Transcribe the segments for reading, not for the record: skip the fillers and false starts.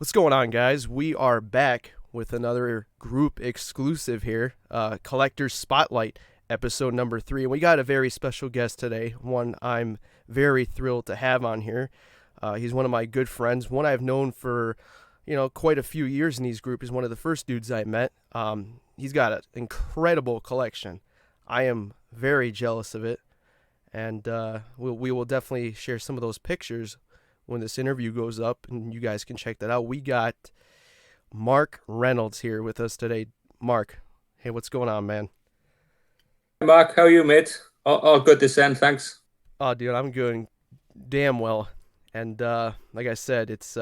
What's going on, guys? We are back with another group exclusive here, Collector's Spotlight, episode number 3. And we got a very special guest today, one I'm very thrilled to have on here. He's one of my good friends, one I've known for, quite a few years in these groups. He's one of the first dudes I met. He's got an incredible collection. I am very jealous of it. And we will definitely share some of those pictures when this interview goes up, and you guys can check that out. We got Marc Reynolds here with us today. Marc, hey, what's going on, man? Hey Mark, how are you, mate? All good this end, thanks. Oh, dude, I'm doing damn well. And like I said, it's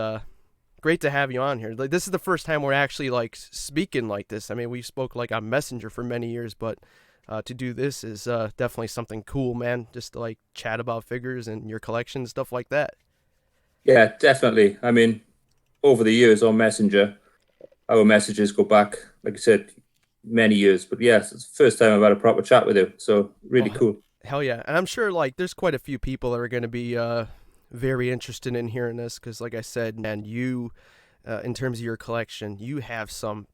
great to have you on here. Like, this is the first time we're actually like speaking like this. I mean, we spoke like on Messenger for many years, but to do this is definitely something cool, man. Just to like chat about figures and your collection, stuff like that. Yeah, definitely. I mean, over the years on Messenger, our messages go back, like I said, many years. But yes, it's the first time I've had a proper chat with you. So really Oh, cool. hell yeah. And I'm sure like there's quite a few people that are going to be very interested in hearing this because, like I said, man, you, in terms of your collection, you have some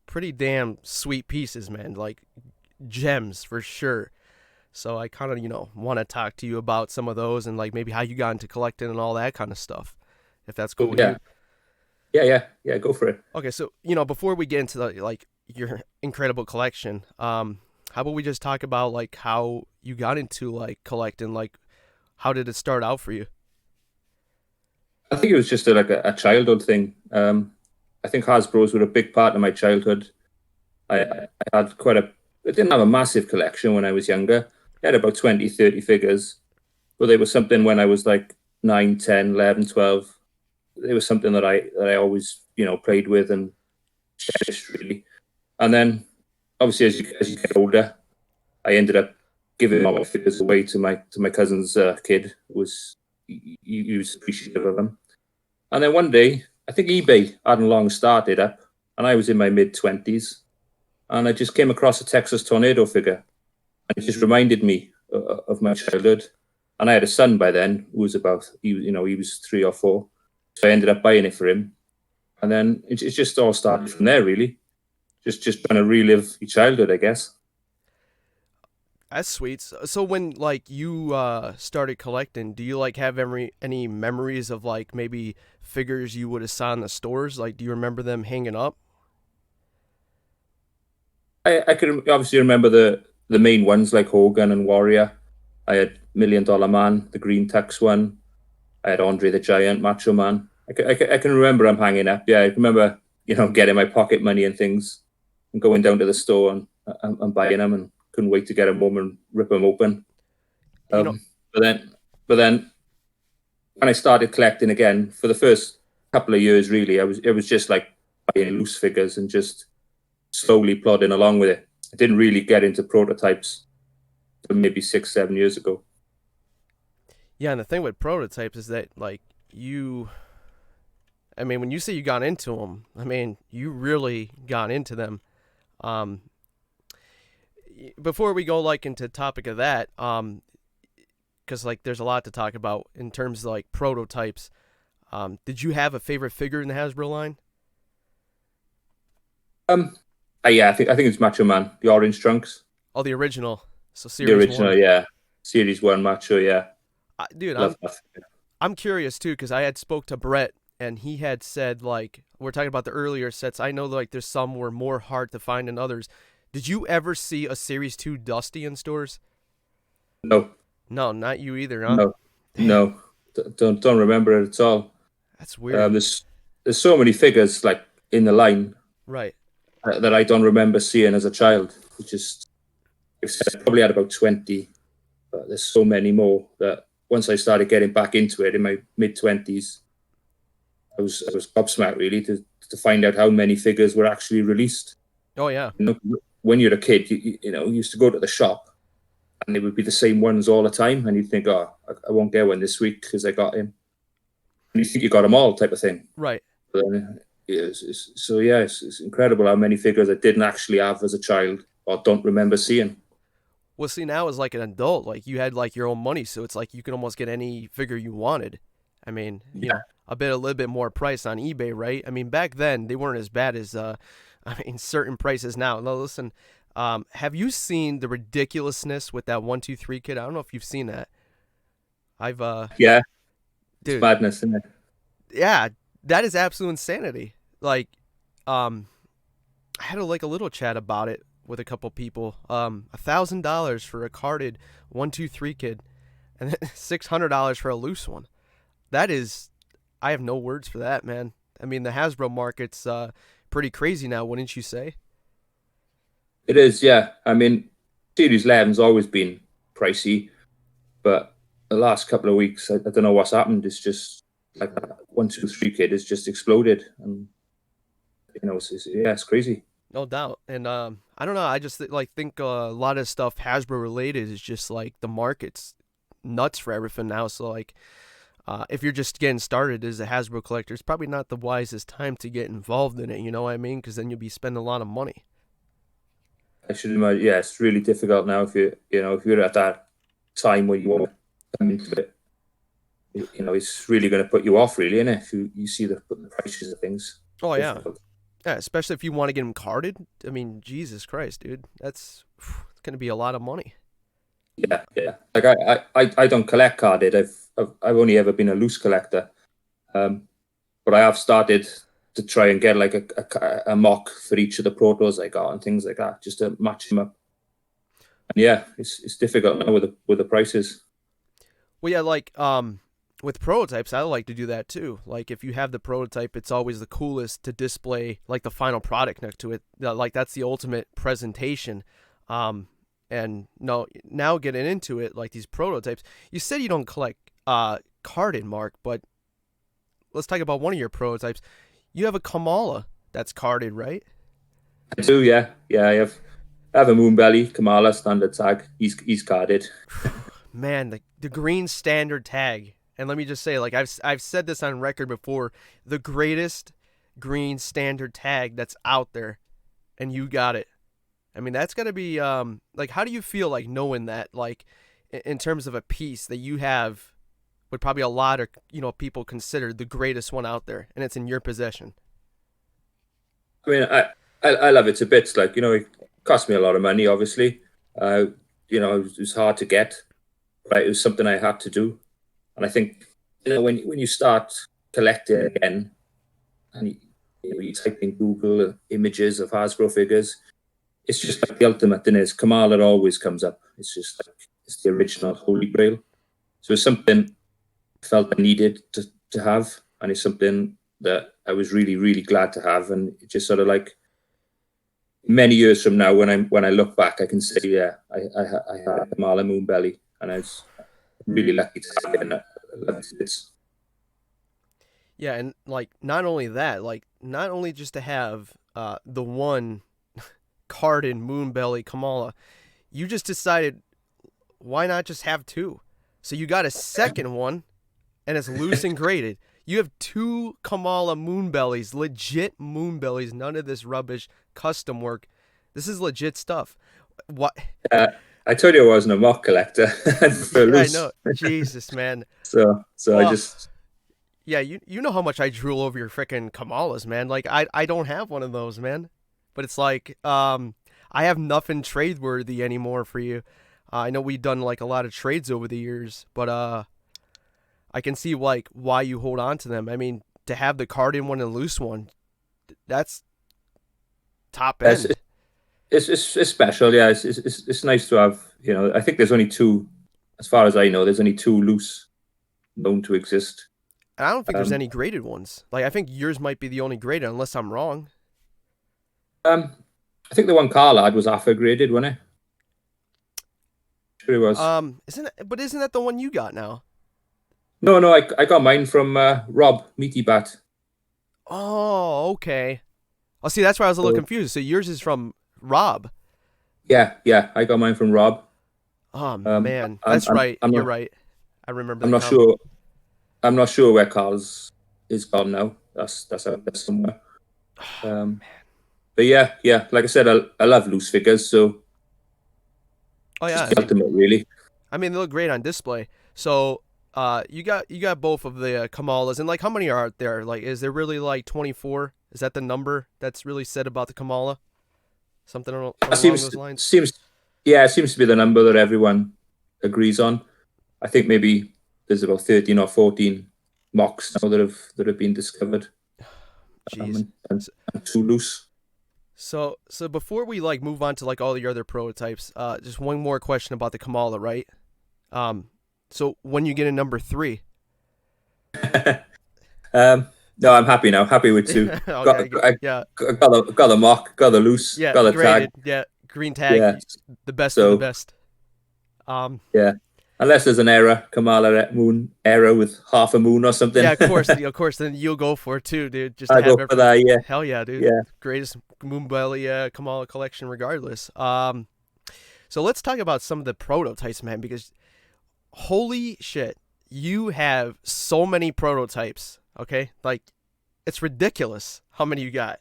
pretty damn sweet pieces, man. Like gems for sure. So I kind of, want to talk to you about some of those and like maybe how you got into collecting and all that kind of stuff, if that's cool Cool. with you. Yeah, yeah. Go for it. Okay, so before we get into like your incredible collection, how about we just talk about like how you got into like collecting, like how did it start out for you? I think it was just a childhood thing. I think Hasbro's were a big part of my childhood. I had I didn't have a massive collection when I was younger. I had about 20, 30 figures, but they were something when I was like 9, 10, 11, 12. It was something that I always, played with and cherished really. And then obviously as you get older, I ended up giving all my figures away to my cousin's kid who he was appreciative of them. And then one day, I think eBay hadn't long started up, and I was in my mid 20s, and I just came across a Texas Tornado figure, and it just reminded me of my childhood. And I had a son by then who was he was 3 or 4, so I ended up buying it for him, and then it just all started from there, really. Just trying to relive your childhood, I guess. That's sweet. So when like you started collecting, do you like have any memories of like maybe figures you would have saw in the stores? Like, do you remember them hanging up? I can obviously remember the main ones like Hogan and Warrior. I had Million Dollar Man, the Green Tux one. I had Andre the Giant, Macho Man. I can remember them hanging up. Yeah, I remember getting my pocket money and things and going down to the store and buying them, and couldn't wait to get them home and rip them open. You know, Um, but then when I started collecting again for the first couple of years, really, it was just like buying loose figures and just slowly plodding along with it. I didn't really get into prototypes until maybe 6, 7 years ago. yeah, and the thing with prototypes is that like I mean, when you say you got into them, I mean, you really got into them. Um, Before we go like into the topic of that, because like there's a lot to talk about in terms of like prototypes. Did you have a favorite figure in the Hasbro line? Um, yeah, I think it's Macho Man, the orange trunks, Oh, the original, so the series original. one. Yeah, series one Macho. Yeah, Dude, love that. I'm curious too because I had spoke to Brett and he had said like we're talking about the earlier sets. I know like there's some were more hard to find than others. Did you ever see a Series 2 Dusty in stores? No, No, not you either, huh? no, Damn, no. Don't remember it at all. that's weird. There's so many figures like in the line Right. that I don't remember seeing as a child. It's just I probably had about 20, but there's so many more that once I started getting back into it in my mid 20s, I was gobsmacked really to find out how many figures were actually released. Oh yeah. You know, when you're a kid, you used to go to the shop and it would be the same ones all the time, and you'd think, oh, I won't get one this week because I got him. And you think you got them all, type of thing. Right. But then, it's incredible how many figures I didn't actually have as a child or don't remember seeing. Well, see, now as like an adult, like you had like your own money, so it's like you can almost get any figure you wanted. I mean, Yeah, a little bit more price on eBay, right? I mean, back then they weren't as bad as I mean, certain prices now. No, listen, have you seen the ridiculousness with that 123 kit? I don't know if you've seen that. I've Yeah, it's dude, madness, isn't it? yeah, that is absolute insanity. Like, um, I had like a little chat about it with a couple people. $1,000 for a carded 123 kit, and then $600 for a loose one. That is, I have no words for that, man. I mean, the Hasbro market's pretty crazy now, wouldn't you say? It is, yeah. I mean, Series 11's always been pricey, but the last couple of weeks, I don't know what's happened. It's just like that 123 kid has just exploded, and yeah, it's crazy. No doubt. And I don't know. I just like think a lot of stuff Hasbro related is just like the market's nuts for everything now. So like, if you're just getting started as a Hasbro collector, it's probably not the wisest time to get involved in it. You know what I mean? Because then you'll be spending a lot of money. I should imagine, yeah, it's really difficult now if if you're at that time where you want to come into it. It's really going to put you off, really, innit? If you see the prices of things. Oh yeah, Difficult. yeah. Especially if you want to get them carded. I mean, Jesus Christ, dude, that's it's gonna be a lot of money. Yeah, yeah. Like I don't collect carded. I've only ever been a loose collector. Um, but I have started to try and get like a mock for each of the protos I got and things like that, just to match them up. And yeah, it's difficult now with the prices. Well, yeah, like with prototypes, I like to do that too. Like if you have the prototype, it's always the coolest to display like the final product next to it. Like that's the ultimate presentation. Um, and no, now getting into it, like these prototypes. You said you don't collect carded, Mark, but let's talk about one of your prototypes. You have a Kamala that's carded, right? I do, yeah, yeah. I have a Moonbelly Kamala standard tag. He's carded. Man, the green standard tag. And let me just say, like I've said this on record before, the greatest green standard tag that's out there, and you got it. I mean, that's got to be like, how do you feel like knowing that, like, in terms of a piece that you have, would probably a lot of people consider the greatest one out there, and it's in your possession. I mean, I love it to bits. Like it cost me a lot of money, obviously. Uh, it was hard to get, but it was something I had to do. And I think when you start collecting again, and you type in Google images of Hasbro figures, it's just like the ultimate thing is Kamala always comes up. It's just like it's the original Holy Grail. So it's something I felt I needed to have, and it's something that I was really, really glad to have. And it just sort of like many years from now, when I look back, I can say, yeah, I had Kamala Moonbelly, and I was really lucky to have it. And I love it. Yeah, and like not only that, like not only just to have the one carded Moonbelly Kamala, you just decided why not just have two? So you got a second one, and it's loose and graded. You have two Kamala Moonbellies, legit Moonbellies, none of this rubbish custom work. This is legit stuff. What? Uh, I told you I wasn't a mock collector for Yeah, I loose. know. Jesus, man. So I Well, just yeah, you know how much I drool over your freaking Kamalas, man. Like I don't have one of those, man. But it's like I have nothing trade worthy anymore for you. I know we've done like a lot of trades over the years, but I can see like why you hold on to them. I mean, to have the card in one and loose one, that's top it's end. it's special. Yeah, it's nice to have. I think there's only two, as far as I know, there's only two loose known to exist. And I don't think there's Um, any graded ones. Like I think yours might be the only graded, unless I'm wrong. um, I think the one Carl had was AFA graded, wasn't it? Sure, it was. Isn't that the one you got now? No, no, I got mine from Rob Meaty Bat. Oh, okay. Oh, see, that's why I was a little So confused. So yours is from Rob. yeah, yeah, I got mine from Rob. Oh Um, man, I'm that's I'm right. I'm You're not right. I remember I'm the not comment. sure I'm not sure where Carl's is gone now. That's out there somewhere. Um, but yeah, yeah, like I said, I love loose figures, so Oh it's yeah, just the ultimate, really. I mean they look great on display. So You got both of the Kamalas, and like how many are there? Like, is there really like 24? Is that the number that's really said about the Kamala? Something It along seems those lines. seems yeah, it seems to be the number that everyone agrees on. I think maybe there's about 13 or 14 mocks now that have been discovered, Jeez. and too loose. So before we like move on to like all the other prototypes, just one more question about the Kamala, right? Um, so when you get a number three, No, I'm happy now. Happy with two. Got okay, I yeah, got the mock, got the loose, yeah, got the tag. graded, yeah, green Yeah. tag, the best of the So best. Um, yeah, unless there's an error, Kamala moon error with half a moon or something, yeah, of course, then you'll go for it too, dude, just to I have go it for for that. Yeah, hell yeah, dude, yeah. greatest Moonbelly Kamala collection, regardless. So let's talk about some of the prototypes, man, because holy shit, you have so many prototypes. Okay, like it's ridiculous how many you got.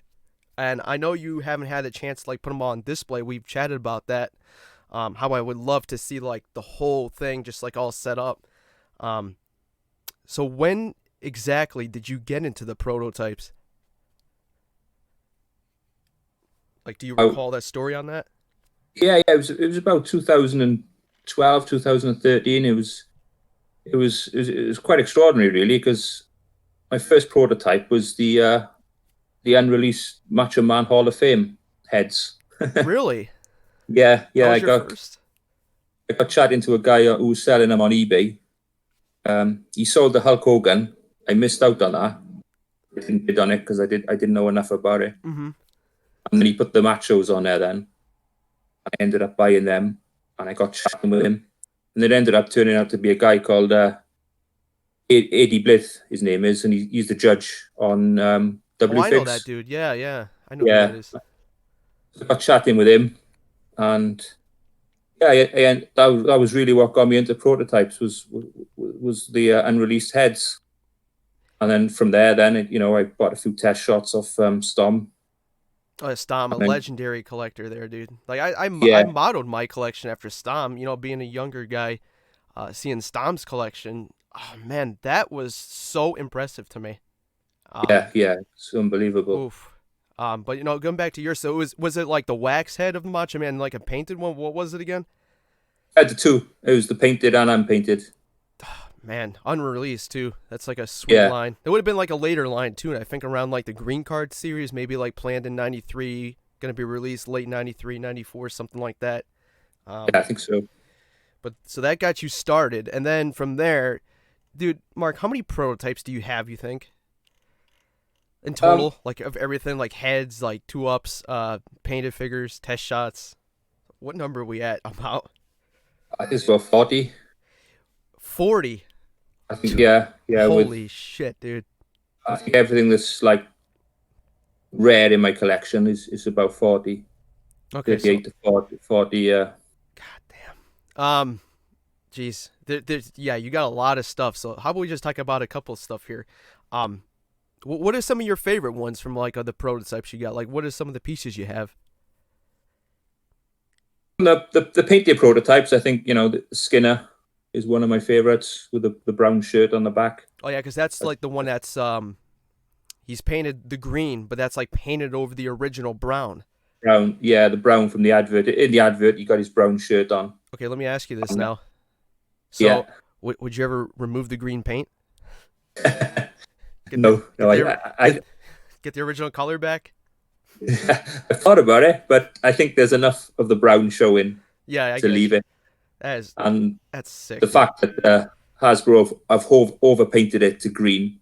And I know you haven't had a chance to like put them on display. We've chatted about that. How I would love to see like the whole thing just like all set up. Um, so when exactly did you get into the prototypes? Like, do you Oh, recall that story on that? yeah. It was about 2012, 2013. It was quite extraordinary, really, because my first prototype was the unreleased Macho Man Hall of Fame heads. Really? Yeah, That yeah. was your first? I got chatting to a guy who was selling them on eBay. He sold the Hulk Hogan. I missed out on that. I didn't bid on it because I didn't know enough about it. Mm-hmm. And then he put the Machos on there. Then I ended up buying them, and I got chatting with him. And it ended up turning out to be a guy called Eddie Blith. His name is, and he's the judge on Oh, W I know that Figs. dude. Yeah, yeah. I know who that Yeah, is. I got chatting with him, and yeah, that was really what got me into prototypes was the unreleased heads, and then from there, I bought a few test shots of Storm, Oh, Stom, a and then legendary collector there, dude. Like I yeah, modeled my collection after Stom. Being a younger guy, seeing Stom's collection. Oh man, that was so impressive to me. Um, yeah, it's unbelievable. oof. But going back to yours, so was it like the wax head of the Macho Man, like a painted one? What was it again? I had the two. It was the painted and unpainted. Man, unreleased too. That's like a sweet Yeah, line. It would have been like a later line too, and I think around like the Green Card series, maybe like planned in '93, gonna be released late '93, '94, something like that. yeah, Um, I think so. but so that got you started, and then from there, dude, Mark, how many prototypes do you have? You think in Um, total, like of everything, like heads, like two ups, painted figures, test shots? What number are we at? About I think it's about 40. 40. I think yeah. With Holy shit, dude. I think everything that's like rare in my collection is about 40, Okay, so 38 to 40. god damn. Jeez, there's yeah, you got a lot of stuff. So how about we just talk about a couple of stuff here? Um, what are some of your favorite ones from like the prototypes you got? Like, what are some of the pieces you have? The painted prototypes, I think, the Skinner is one of my favorites with the brown shirt on the back. Oh yeah, because that's That's like the one that's he's painted the green, but that's like painted over the original brown. brown, yeah, the brown from the advert. In the advert, he got his brown shirt on. Okay, let me ask you this And, now. yeah. So, would you ever remove the green paint? Get the No, no, get the I get the original color back? I thought about it, but I think there's enough of the brown showing Yeah, I to get leave you. it. That is And that's sick, the dude. fact that Hasbro have overpainted it to green,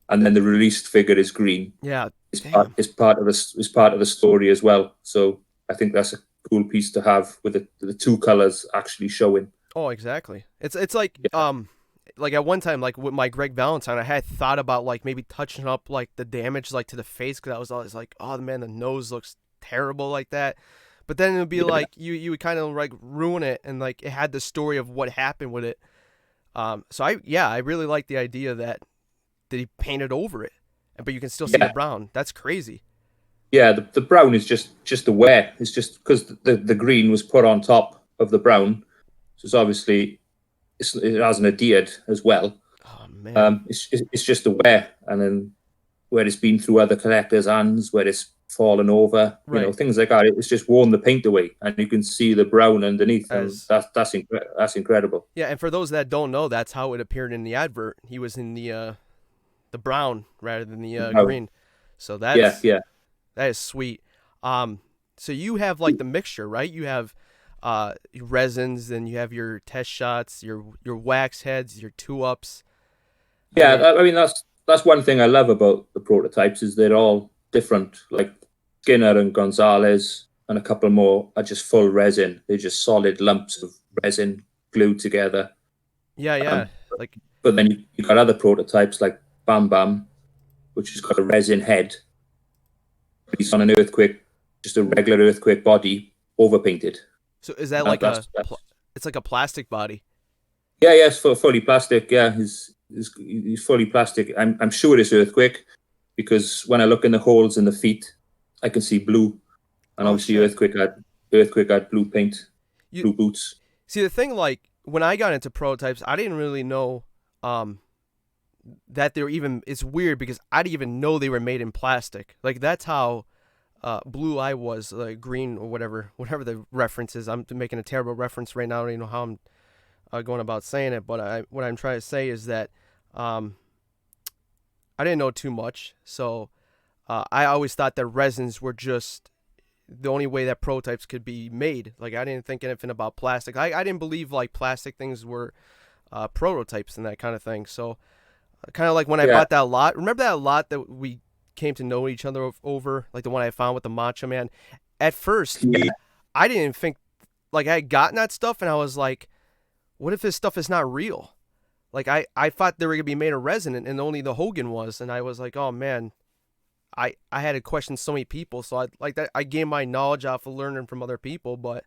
and then the released figure is green, Yeah, is part damn. is part of the story as well. So I think that's a cool piece to have with the two colors actually showing. Oh, exactly. It's like at one time, like with my Greg Valentine, I had thought about like maybe touching up like the damage like to the face because I was always like, oh man, the nose looks terrible like that. But then it would be Yeah, like you would kind of like ruin it, and like it had the story of what happened with it. So I really like the idea that he painted over it, but you can still see the yeah, brown. That's crazy. yeah. The brown is just a wear. It's just because the green was put on top of the brown, so it's obviously it hasn't adhered as well. Oh man. It's just the wear, and then where it's been through other collectors' hands, where it's fallen over, Right. things like that. It's just worn the paint away, and you can see the brown underneath, and As that's incredible. yeah, and for those that don't know, that's how it appeared in the advert. He was in the brown rather than the Oh, green. So yeah, yeah, that is sweet. Um, so you have like the mixture, right? You have resins, and you have your test shots, your wax heads, your two ups. I yeah. mean, I mean, that's one thing I love about the prototypes is they're all different. Like Skinner and Gonzalez and a couple more are just full resin. They're just solid lumps of resin glued together. yeah, yeah. Um, Like but then you got other prototypes like Bam Bam, which has got a resin head. He's on an earthquake, just a regular earthquake body, overpainted. so is that That, like that's, that's it's like a plastic body. yeah, yeah, it's fully plastic. Yeah, he's fully plastic. I'm sure it's earthquake because when I look in the holes in the feet, I can see blue, and Oh obviously shit. earthquake had blue paint, You blue boots. see the thing, like when I got into prototypes, I didn't really know um that they were even. It's weird because I didn't even know they were made in plastic. Like that's how blue I was, like green or whatever the reference is. I'm making a terrible reference right now. I don't even know how I'm going about saying it, but what I'm trying to say is that um, I didn't know too much, so I always thought that resins were just the only way that prototypes could be made. Like I didn't think anything about plastic. I didn't believe like plastic things were prototypes and that kind of thing. So kind of like when I Yeah, bought that lot. Remember that lot that we came to know each other over, like the one I found with the Macho Man. At first, yeah, I didn't think like I had gotten that stuff, and I was like, what if this stuff is not real? Like I thought they were gonna be made of resin, and only the Hogan was, and I was like, oh man, I had to question so many people. So I like that I gained my knowledge off of learning from other people, but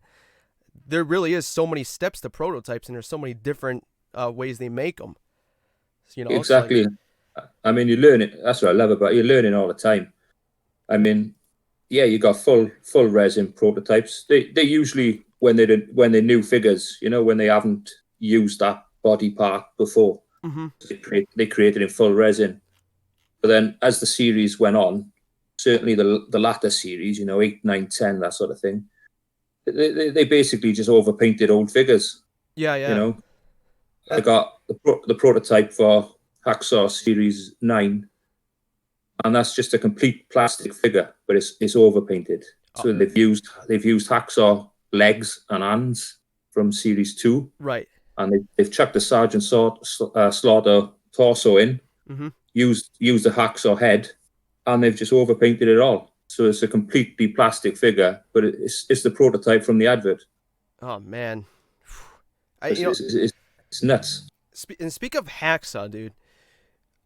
there really is so many steps to prototypes, and there's so many different ways they make them. You know, it's like exactly. I mean, you learn it. That's what I love about it. You're learning all the time. I mean, yeah, you got full resin prototypes. They usually when they're new figures, when they haven't used that body part before, mm-hmm. they create it in full resin. But then as the series went on, certainly the latter series, 8, 9, 10, that sort of thing, they basically just overpainted old figures. Yeah, You yeah. know, I That, got the prototype for Hacksaw Series 9, and that's just a complete plastic figure, but it's overpainted. oh, So they've used Hacksaw legs and hands from Series 2, right. and they've chucked the Sergeant Slaughter torso in, Mm-hmm. used the Hacksaw head, and they've just overpainted it all. So it's a completely plastic figure, but it's the prototype from the advert. Oh man. I It's, you know it's, it's, it's nuts. and speak of Hacksaw, dude.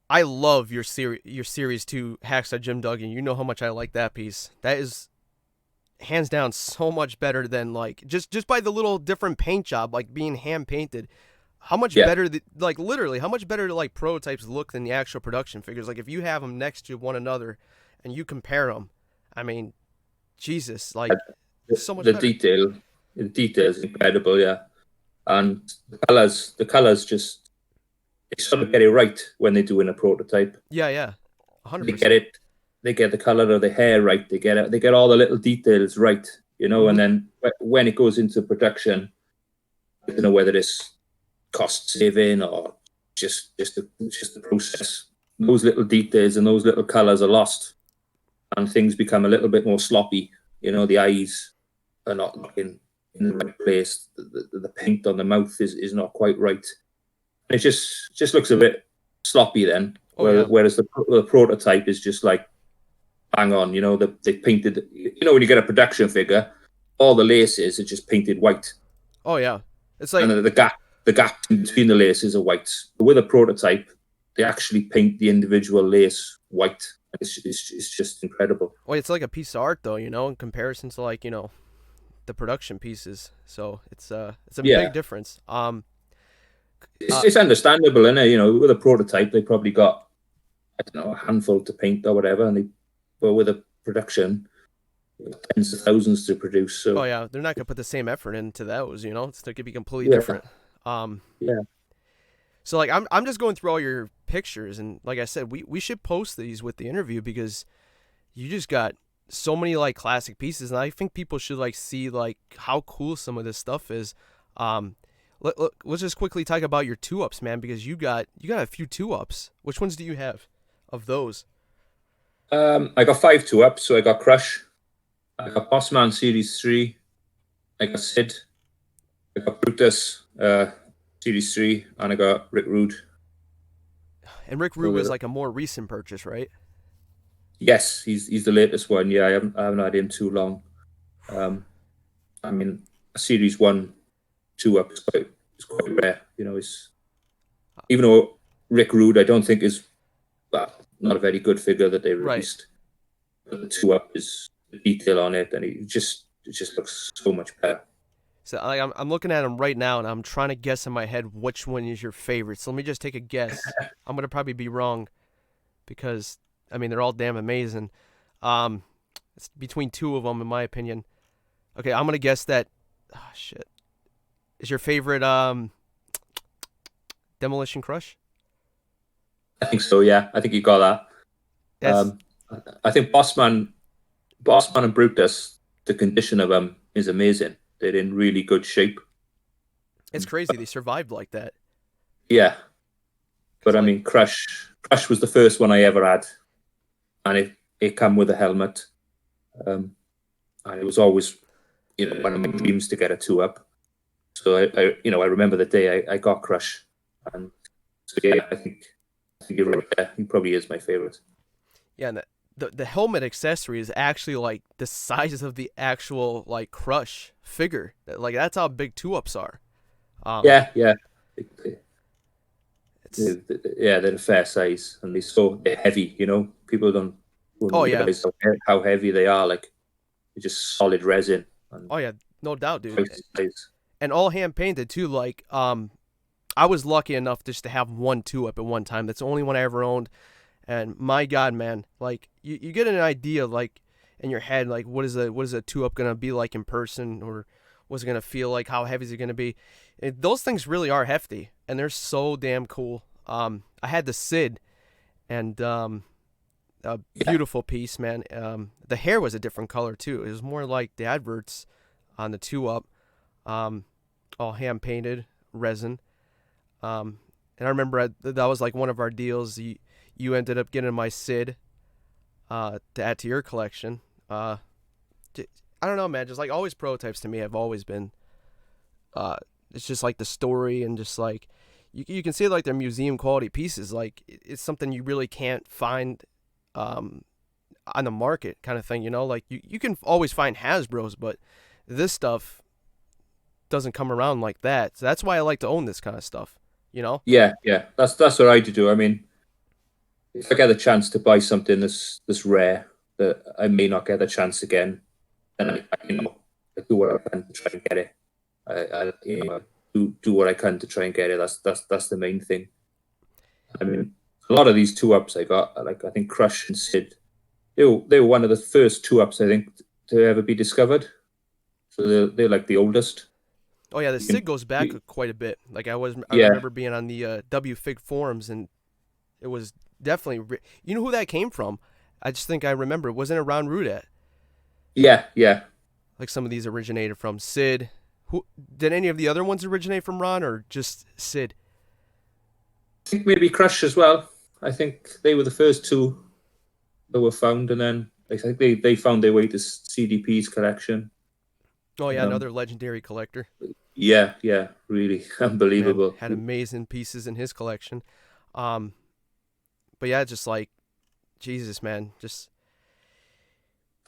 I love your series two Hacksaw Jim Duggan. You know how much I like that piece. That is hands down so much better than like just by the little different paint job, like being hand painted. How much Yeah, better like literally how much better do like prototypes look than the actual production figures? Like if you have them next to one another and you compare them, I mean, Jesus, like so much the better. detail, the detail is incredible. Yeah, and the colors just they sort of get it right when they do in a prototype. Yeah, yeah. They get 100%. it. They get the color of the hair right. They get it. They get all the little details right. And Mhm. then when it goes into production, I don't know whether it's cost saving or just the process. Those little details and those little colors are lost, and things become a little bit more sloppy. The eyes are not looking in the right place. The paint on the mouth is not quite right. It just looks a bit sloppy then. Oh yeah. Whereas the prototype is just like bang on. They painted. When you get a production figure, all the laces are just painted white, Oh yeah. It's and like the gap in between the laces are white. But with a prototype, they actually paint the individual lace white. It's just incredible. well, it's like a piece of art though, in comparison to like, the production pieces. So it's a big Yeah, difference. it's, Uh it's understandable, isn't it? With a prototype, they probably got I don't know a handful to paint or whatever, but with a production, tens of thousands to produce. oh So yeah, they're not gonna put the same effort into those. It's going to be completely yeah, different. Um, yeah. So like I'm just going through all your pictures, and like I said, we should post these with the interview because you just got so many like classic pieces, and I think people should like see like how cool some of this stuff is. Um, let's just quickly talk about your two ups, man, because you got a few two ups. Which ones do you have of those? I got five two ups, so I got Crush, I got Bossman Series 3, I got Sid, I got Brutus Series 3, and I got Rick Rude. And Rick Rue So was like a more recent purchase, right? yes, he's the latest one. Yeah, I haven't had him too long. Um, I mean, a Series 1 two up is quite rare. It's even though Rick Rude I don't think is, well, not a very good figure that they Right. released. But the two up is the detail on it, and it just looks so much better. So I'm looking at them right now, and I'm trying to guess in my head which one is your favorite. So let me just take a guess. I'm gonna probably be wrong because I mean they're all damn amazing. Um, it's between two of them in my opinion. Okay, I'm gonna guess that. Oh, shit, is your favorite Demolition Crush? I think so. Yeah, I think you got that. That's I think Bossman and Brutus, the condition of them is amazing. They're in really good shape. it's crazy they survived like that. Yeah, Cause but I like mean, Crush was the first one I ever had, and it came with a helmet, um, and it was always one of my dreams to get a two up. So I remember the day I got Crush, and so yeah, I think you're right there. He probably is my favorite. yeah, and the helmet accessory is actually like the size of the actual like Crush figure. Like that's how big two ups are. Um, Yeah, yeah. it's Yeah, they're a fair size, and they're heavy. People don't oh yeah, realize how heavy they are. Like they're just solid resin and oh yeah, no doubt, dude. twice the size. And all hand painted too. Like I was lucky enough just to have one two up at one time. That's the only one I ever owned. And my God, man, like you get an idea like in your head, like what is a two up gonna be like in person, or what's it gonna feel like? How heavy is it gonna be? Those things really are hefty, and they're so damn cool. I had the Sid, and a Yeah, beautiful piece, man. The hair was a different color too. It was more like the adverts on the two up, um, all hand painted resin. And I remember that was like one of our deals. You ended up getting my Sid to add to your collection. Uh, I don't know, man. Just like always, prototypes to me have always been. Uh, it's just like the story and just like you can see like they're museum quality pieces. Like it's something you really can't find um, on the market, kind of thing. Like you can always find Hasbro's, but this stuff doesn't come around like that. So that's why I like to own this kind of stuff. You know? yeah, yeah. That's what I do. I mean, if I get a chance to buy something that's rare that I may not get a chance again, then I do what I can to try and get it. I do what I can to try and get it. That's the main thing. I mean, a lot of these two ups I got, like I think Crush and Sid, they were one of the first two ups I think to ever be discovered. So they're like the oldest. Oh yeah, the You can, Sig goes back you, quite a bit. Like I yeah, remember being on the W Fig forums, and it was definitely. You know who that came from? I just think I remember. Wasn't it Ron Rudat? yeah, yeah. Like some of these originated from Sid. Who did any of the other ones originate from Ron or just Sid? I think maybe Crush as well. I think they were the first two that were found, and then I think they found their way to CDP's collection. Oh yeah, Um, another legendary collector. yeah, yeah, really Man unbelievable. had amazing pieces in his collection. Um, but yeah, just like Jesus, man, just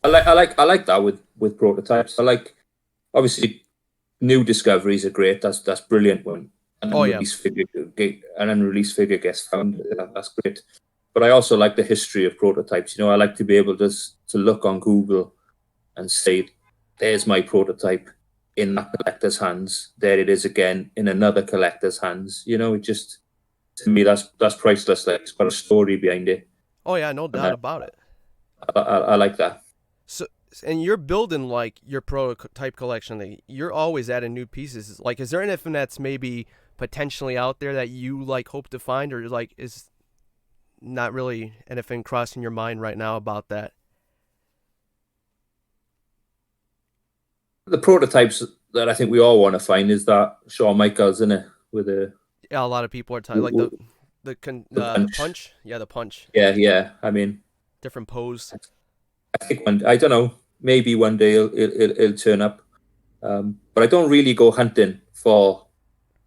I like that with prototypes. I like, obviously, new discoveries are great. That's brilliant when oh yeah, an unreleased figure gets found. That's great. But I also like the history of prototypes. I like to be able to look on Google and say, "There's my prototype in that collector's hands. There it is again in another collector's hands." It just, to me, that's priceless. Like it's got a story behind it, oh yeah, no and doubt about it. I like that. So, and you're building like your prototype collection. You're always adding new pieces. Like, is there anything that's maybe potentially out there that you like hope to find, or like is not really anything crossing your mind right now about that? The prototypes that I think we all want to find is that Shawn Michaels, isn't it, with Yeah, a lot of people are like with the punch. punch. Yeah, the punch. Yeah, yeah. I mean, Different pose. I think I don't know. Maybe one day it'll turn up. But I don't really go hunting for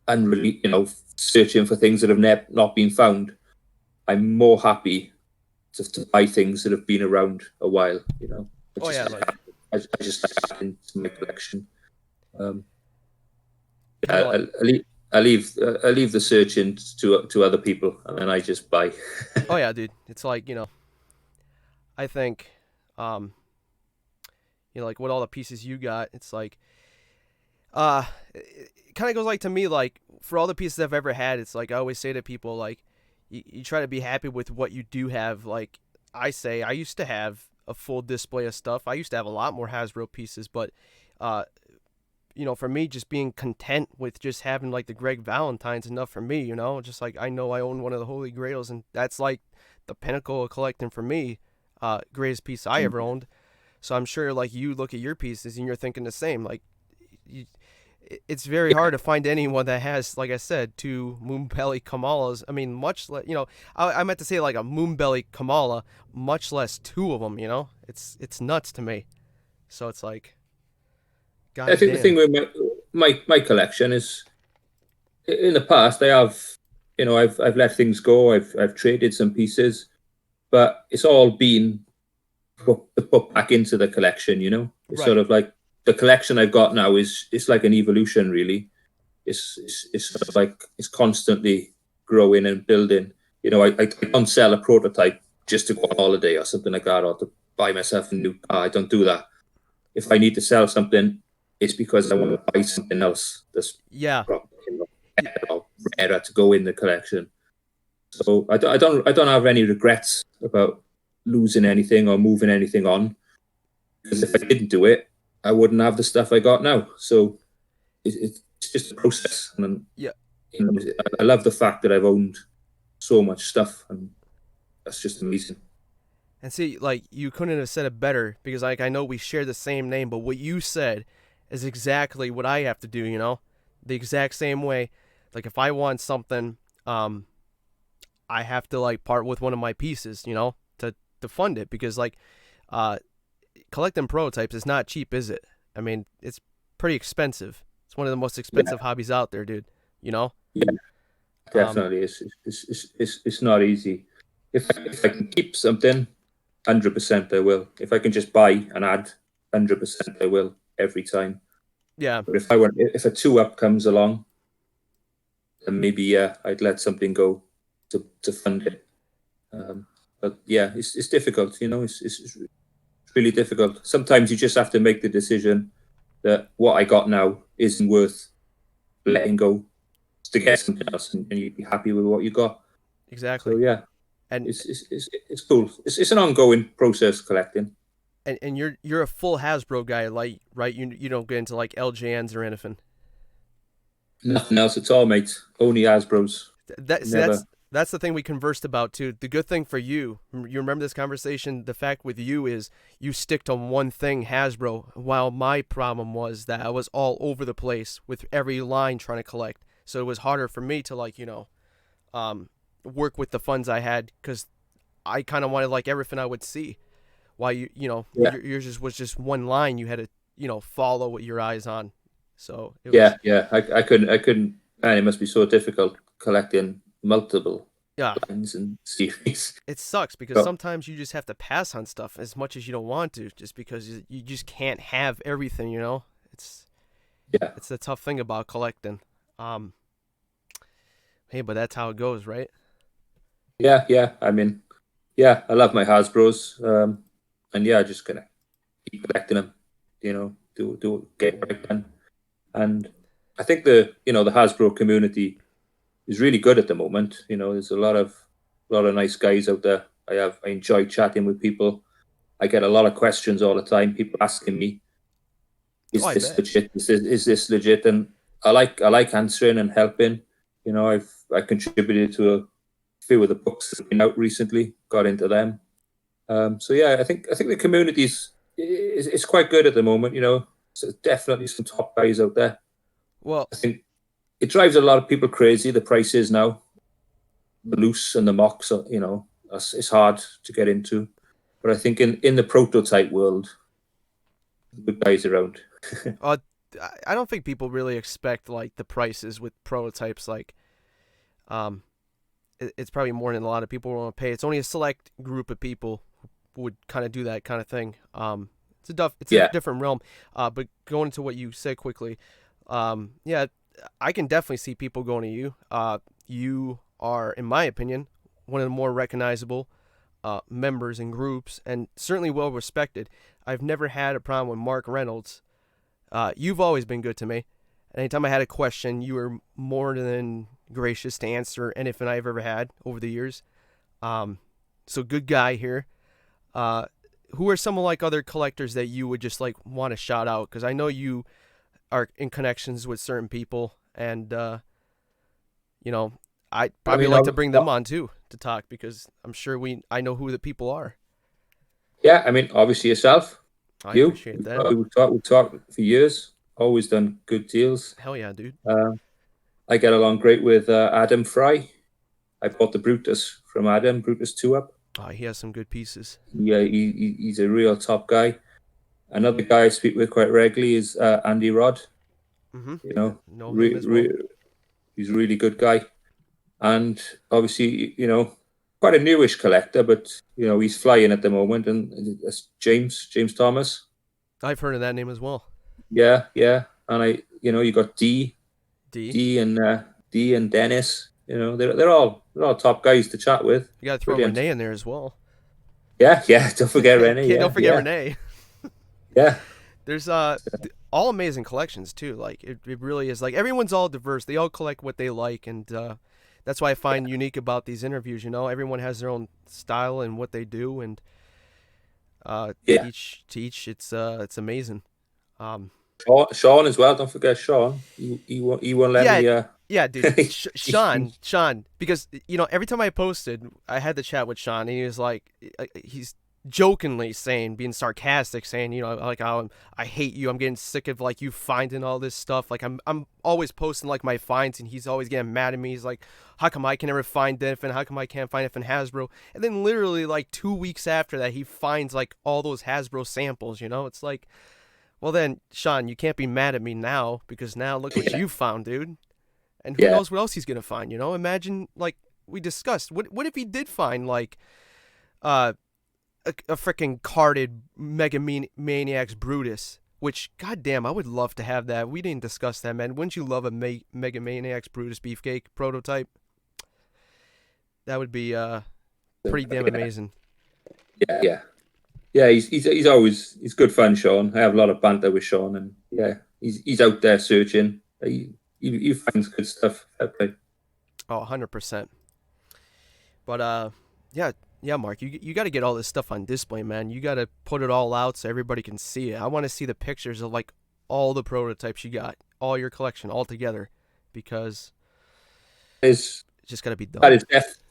unreleased, searching for things that have not been found. I'm more happy to buy things that have been around a while. I Oh just yeah, like I just add into my collection. Um, kind of like. I leave the searching to other people, and then I just buy. Oh yeah, dude. It's like I think, um, like with all the pieces you got, it's like it kind of goes like to me like for all the pieces I've ever had, it's like I always say to people like you try to be happy with what you do have. Like I say, I used to have a full display of stuff. I used to have a lot more Hasbro pieces, but uh, for me, just being content with just having like the Greg Valentine's enough for me. Just like I know I own one of the Holy Grails, and that's like the pinnacle of collecting for me. Greatest piece I ever owned. So I'm sure like you look at your pieces and you're thinking the same. Like you, it's very hard to find anyone that has, like I said, two Moonbelly Kamalas. I mean, much less, I meant to say like a Moonbelly Kamala, much less two of them. It's nuts to me. So it's like, I god think the damn. thing with my collection is in the past I have, I've let things go. I've traded some pieces, but it's all been put back into the collection. It's sort Right. of like the collection I've got now is it's like an evolution, really. It's sort of like it's constantly growing and building. I don't sell a prototype just to go on holiday or something like that, or to buy myself a new car. I don't do that. If I need to sell something, it's because I want to buy something else that's Yeah. better or rarer to go in the collection. So I don't have any regrets about losing anything or moving anything on, because if I didn't do it, I wouldn't have the stuff I got now. So it's just a process, and Yeah. I love the fact that I've owned so much stuff, and that's just amazing. And see, like you couldn't have said it better because like I know we share the same name, but what you said is exactly what I have to do. The exact same way. Like if I want something, I have to like part with one of my pieces, to fund it because like uh, collecting prototypes is not cheap, is it? I mean, it's pretty expensive. It's one of the most Yeah, expensive hobbies out there, dude. You know. yeah, Um, definitely. It's not easy. If I can keep something, 100% I will. If I can just buy and add, 100% I will every time. yeah. But if a two up comes along, then maybe yeah, I'd let something go to fund it. But yeah, it's difficult. It's really difficult. Sometimes you just have to make the decision that what I got now isn't worth letting go to get something else, and you'd be happy with what you got. So Exactly. yeah, And it's cool. It's an ongoing process collecting. and you're a full Hasbro guy, like right? You don't get into like LJNs or anything. Nothing else at all, mate. Only Hasbro's. That's Never. that's the thing we conversed about too. The good thing for you, you remember this conversation. The fact with you is you stick to one thing, Hasbro. While my problem was that I was all over the place with every line trying to collect, so it was harder for me to like um, work with the funds I had because I kind of wanted like everything I would see. While Yeah, yours just was just one line you had to follow with your eyes on. So it was. yeah. I couldn't. Man, it must be so difficult collecting multiple Yeah, lines and series. it sucks because But sometimes you just have to pass on stuff as much as you don't want to, just because you just can't have everything. It's yeah, it's the tough thing about collecting. Um, hey, but that's how it goes, right? yeah. I mean, yeah, I love my Hasbro's, and yeah, just gonna keep collecting them. Do get what I can, and I think the Hasbro community is really good at the moment. There's a lot of nice guys out there. I enjoy chatting with people. I get a lot of questions all the time. People asking me, Oh, "Is I this bet. legit? Is this legit?" And I like answering and helping. I contributed to a few of the books that have been out recently. Got into them. So yeah, I think the community is quite good at the moment. So there's definitely some top guys out there. Well, I think it drives a lot of people crazy. The prices now, the loose and the mocks, it's hard to get into. But I think in the prototype world, good guys around. uh, I don't think people really expect like the prices with prototypes. Like, um, it's probably more than a lot of people want to pay. It's only a select group of people who would kind of do that kind of thing. It's a Yeah, different realm. But going into what you said quickly, yeah, I can definitely see people going to you. You are, in my opinion, one of the more recognizable members and groups, and certainly well respected. I've never had a problem with Marc Reynolds. You've always been good to me. Anytime I had a question, you were more than gracious to answer anything I've ever had over the years. Um, so good guy here. Uh, who are some of like other collectors that you would just like want to shout out? Because I know you are in connections with certain people, and you know, I'd I probably mean, like to bring them on too to talk because I'm sure I know who the people are. yeah, I mean, obviously yourself, I you. appreciate that. We talked for years. Always done good deals. Hell yeah, dude. Um, I get along great with Adam Fry. I bought the Brutus from Adam, Brutus 2 up. Oh, he has some good pieces. Yeah, he's a real top guy. Another guy I speak with quite regularly is Andy Rod. Mm-hmm. You know, Know him re, as well. re, he's a really good guy. And obviously, quite a newish collector, but he's flying at the moment. And that's James Thomas. I've heard of that name as well. Yeah, yeah. And you got D. D and D and Dennis. They're all top guys to chat with. You got to throw Brilliant. Renee in there as well. Yeah, yeah. Don't forget Rennie. Don't Yeah, forget yeah, Renee. yeah. There's all amazing collections too. Like it really is. Like everyone's all diverse. They all collect what they like, and that's why I find unique about these interviews. Everyone has their own style and what they do, and Yeah. to each it's amazing. Um, Sean as well. Don't forget Sean. He won't let yeah, me. yeah, dude. Sean, because every time I posted, I had the chat with Sean, and he was like, he's jokingly saying, being sarcastic, saying, like, oh, I hate you. I'm getting sick of like you finding all this stuff. Like I'm always posting like my finds, and he's always getting mad at me. He's like, how come I can never find it, and how come I can't find it in Hasbro? And then literally like 2 weeks after that, he finds like all those Hasbro samples. It's like, well then, Sean, you can't be mad at me now because now look what you found, dude. And who Yeah. knows what else he's gonna find? Imagine like we discussed. What if he did find like uh a freaking carded Maniacs Brutus? Which, goddamn, I would love to have that. We didn't discuss that, man. Wouldn't you love a Mega Maniacs Brutus Beefcake prototype? That would be pretty damn amazing. Yeah, yeah, yeah. He's good fun, Sean. I have a lot of banter with Sean, and yeah, he's out there searching. He finds good stuff. Fair play. Oh, 100%. But yeah, Mark, you got to get all this stuff on display, man. You got to put it all out so everybody can see it. I want to see the pictures of like all the prototypes you got, all your collection, all together, because Is it's just got to be that done. is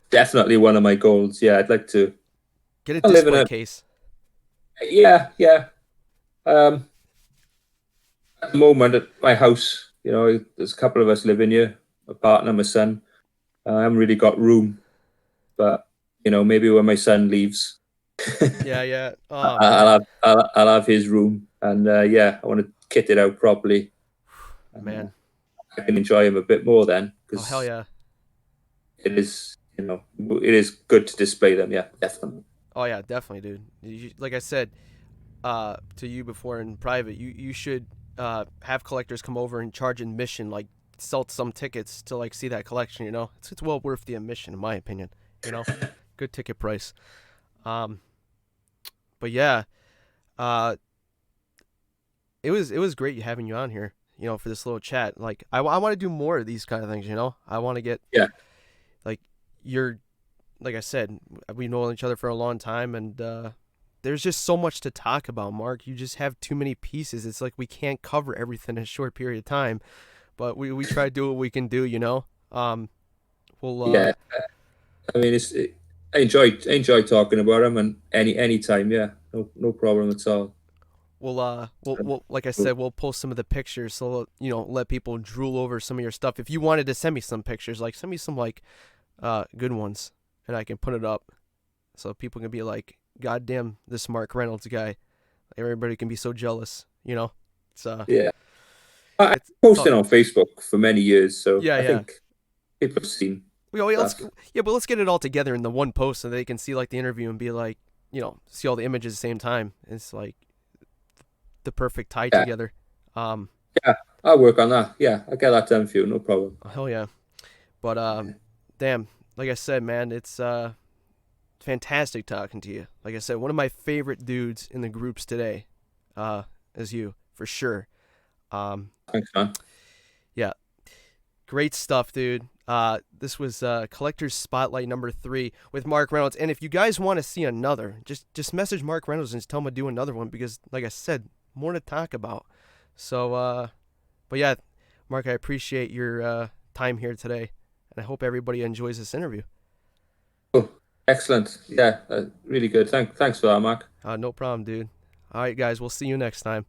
definitely one of my goals. Yeah, I'd like to. Get a I live in display a case. yeah, yeah. Um, at the moment at my house, there's a couple of us living here, my partner, my son. I haven't really got room, but maybe when my son leaves, Yeah, yeah. Oh I'll man, have his room, and yeah, I want to kit it out properly, and man. I can enjoy him a bit more then Oh hell because yeah. it is good to display them. Yeah, definitely. Oh yeah, definitely, dude. Like I said to you before in private, you should have collectors come over and charge admission, like sell some tickets to like see that collection. It's well worth the admission, in my opinion. Good ticket price. Um, but yeah, uh, it was great having you on here. For this little chat. Like I want to do more of these kind of things. I want to get Yeah, like you're like I said, we've known each other for a long time, and there's just so much to talk about, Mark. You just have too many pieces. It's like we can't cover everything in a short period of time, but we try to do what we can do. Um, we'll Yeah, I mean, I enjoy talking about him, and any time, yeah, no problem at all. we'll like I said, we'll post some of the pictures, so let people drool over some of your stuff. If you wanted to send me some pictures, like send me some like good ones, and I can put it up so people can be like, God damn, this Marc Reynolds guy. Everybody can be so jealous, you know. It's Yeah, I it's all posted on Facebook for many years, so yeah, I yeah. think people have seen Let's that. yeah, but let's get it all together in the one post so they can see like the interview and be like, see all the images at the same time. It's like the perfect tie Yeah, together. Um, yeah, I'll work on that. Yeah, I'll get that done for you, no problem. hell yeah. But damn, like I said, man, it's fantastic talking to you. Like I said, one of my favorite dudes in the groups today, is you for sure. Um, Thanks, man. yeah, great stuff, dude. This was Collector's Spotlight number 3 with Marc Reynolds. And if you guys want to see another, just message Marc Reynolds and just tell him to do another one because, like I said, more to talk about. So, but yeah, Marc, I appreciate your time here today, and I hope everybody enjoys this interview. Oh, excellent. Yeah, really good. Thanks for that, Mark. No problem, dude. All right, guys, we'll see you next time.